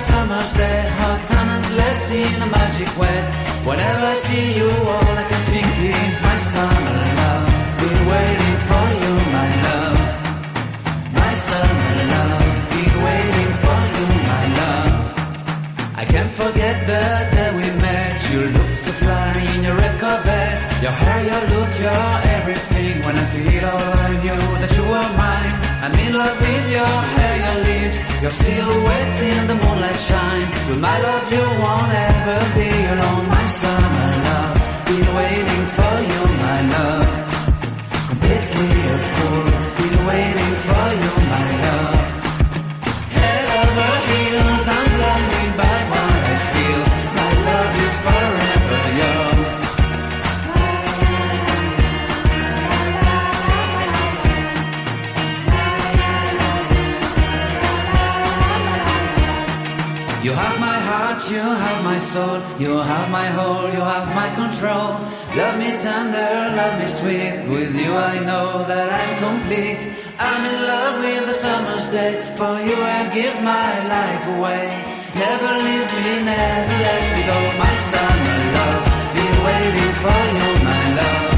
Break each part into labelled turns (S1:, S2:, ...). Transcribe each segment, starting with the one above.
S1: summer's day, hot and endless in a magic way. Whenever I see you, all I can think is my summer love. Been waiting for you, my love. My summer love. Been waiting for you, my love. I can't forget the day we met. You looked so fly in your red Corvette. Your hair, your look, your everything. When I see it all, I knew that you were mine. I'm in love with your hair, your lips, your silhouette in the moonlight shine. With my love you won't ever be alone. My summer love, been waiting for you, my love. Completely a fool, been waiting for you, my love. Head over heels, I'm blinded by what I feel. My love is forever yours. You have my heart, you have my soul, you have my whole, you have my control. Love me tender, love me sweet, with you I know that I'm complete. I'm in love with the summer's day, for you I'd give my life away. Never leave me, never let me go, my summer love. Been waiting for you, my love.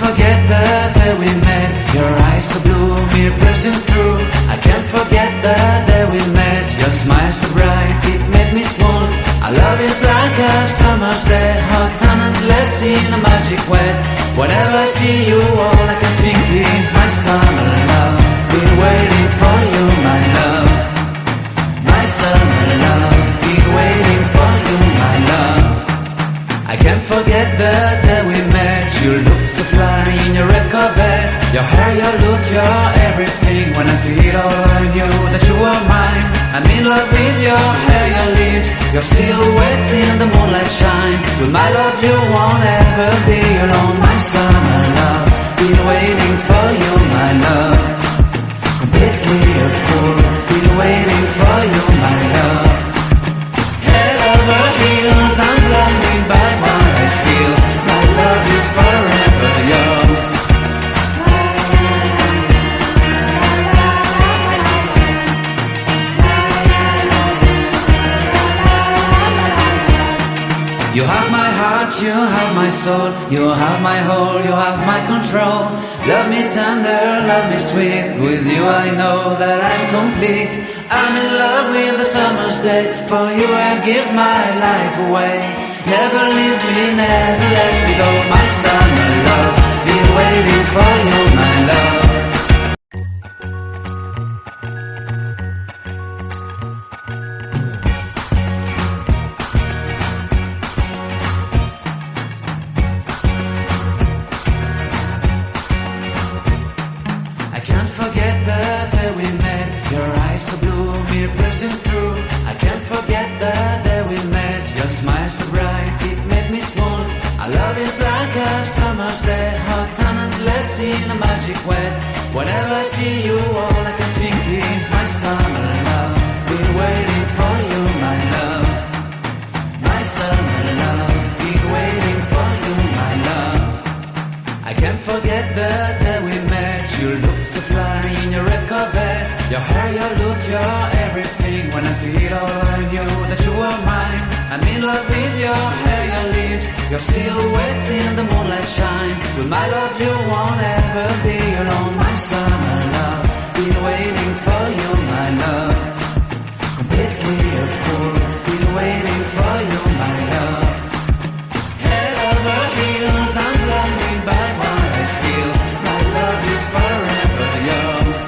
S1: Forget the day we met, your eyes so blue, me pressing through. I can't forget the day we met, your smile so bright, it made me swoon. Our love is like a summer's day, hot and endless in a magic way. Whenever I see you, all I can think is my summer love. Been waiting for you, my love. My summer love, been waiting for you, my love. I can't forget the day we met. You looked so fly in your red Corvette. Your hair, your look, your everything. When I see it all, I knew that you were mine. I'm in love with your hair, your lips, your silhouette in the moonlight shine. With my love, you won't ever be alone. My summer love, been waiting for you, my love. Completely a fool, been waiting for you, my love. Head over heels, I'm blinded by what I feel. My love is forever yours. You have my heart, you have my soul, you have my whole, you have my control. Love me tender, love me sweet, with you I know that I'm complete. I'm in love with the summer's day, for you I'd give my life away. Never leave me, never let me go, my summer love. Been waiting for you, my love. I can't forget the day we met, your eyes so blue, me pressing through. I can't forget the day we met, your smile so bright, it made me swoon. Our love is like a summer's day, hot and endless in a magic way. Whenever I see you, all I can think is my summer love. Been waiting for you, my love. My summer love, been waiting for you, my love. I can't forget the day we met. You looked so fly in your red Corvette. Your hair, your look, your everything. When I see it all, I knew that you were mine. I'm in love with your hair, your lips, your silhouette in the moonlight shine. With my love you won't ever be alone. My summer love, been waiting for you, my love. Completely a fool, been waiting for you, my love. Head over heels, I'm blinded by what I feel. My love is forever yours.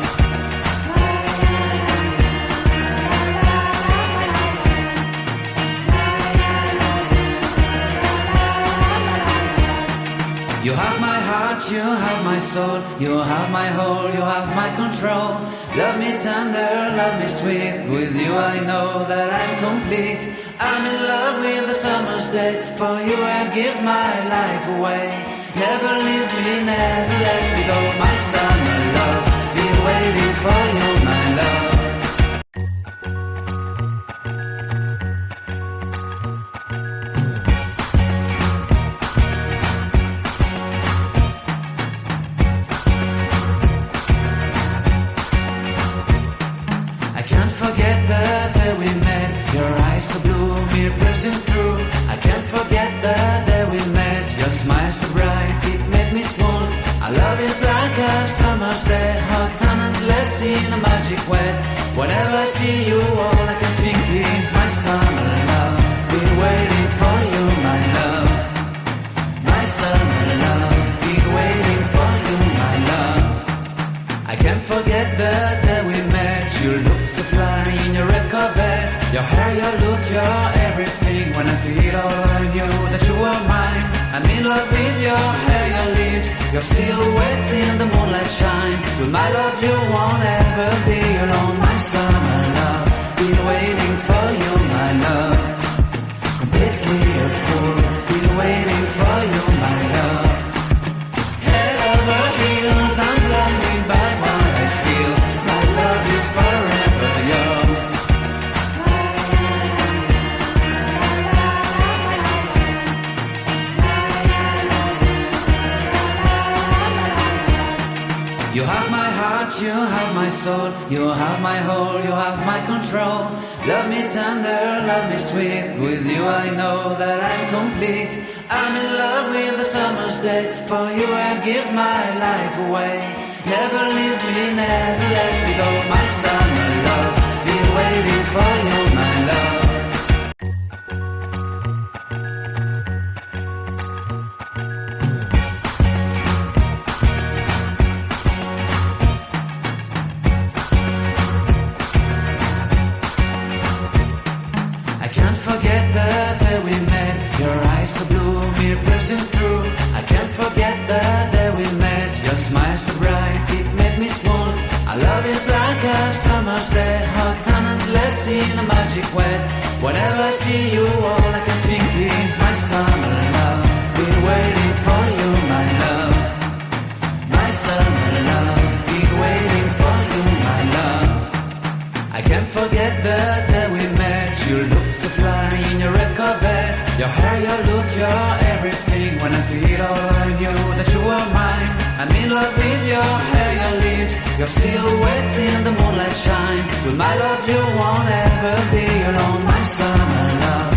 S1: You have my heart, you have my soul, you have my whole, you have my control. Love me tender, love me sweet, with you I know that I'm complete. I'm in love with the summer's day, for you I'd give my life away. Never leave me, never let me go, my summer love. Been waiting for you, my love. me swoon. Our love is like a summer's day, hot and endless in a magic way. Whenever I see you, all I can think is my summer love. Been waiting for you, my love. My summer love. Been waiting for you, my love. I can't forget the day we met. You looked so fly in your red Corvette. Your hair, your look, your everything. When I see it all, I knew that you were mine. I'm in love with your hair, your lips, your silhouette in the moonlight shine. With my love, you won't ever be alone. My summer love, been waiting for you, my love. Completely a fool, been waiting for you, my love. Head over heels, I'm blinded by what I feel. My love is forever yours. You have my heart, you have my soul, you have my whole, you have my control. Love me tender, love me sweet, with you I know that I'm complete. I'm in love with the summer's day, for you I'd give my life away. Never leave me, never let me go, my summer love. Been waiting for you, my love. I can't forget the day we met. Your eyes so blue, me piercing through. I can't forget the day we met. Your smile so bright, it made me swoon. Our love is like a summer's day, hot and endless in a magic way. Whenever I see you, all I can think is my summer love. Been waiting for you, my love. My summer love. Been waiting for you, my love. I can't forget the day we met. You looked so fly in your red Corvette. Your hair, your look, your everything. When I see it all, I knew that you were mine. I'm in love with your hair, your lips, your silhouette in the moonlight shine. With my love, you won't ever be alone. My summer love.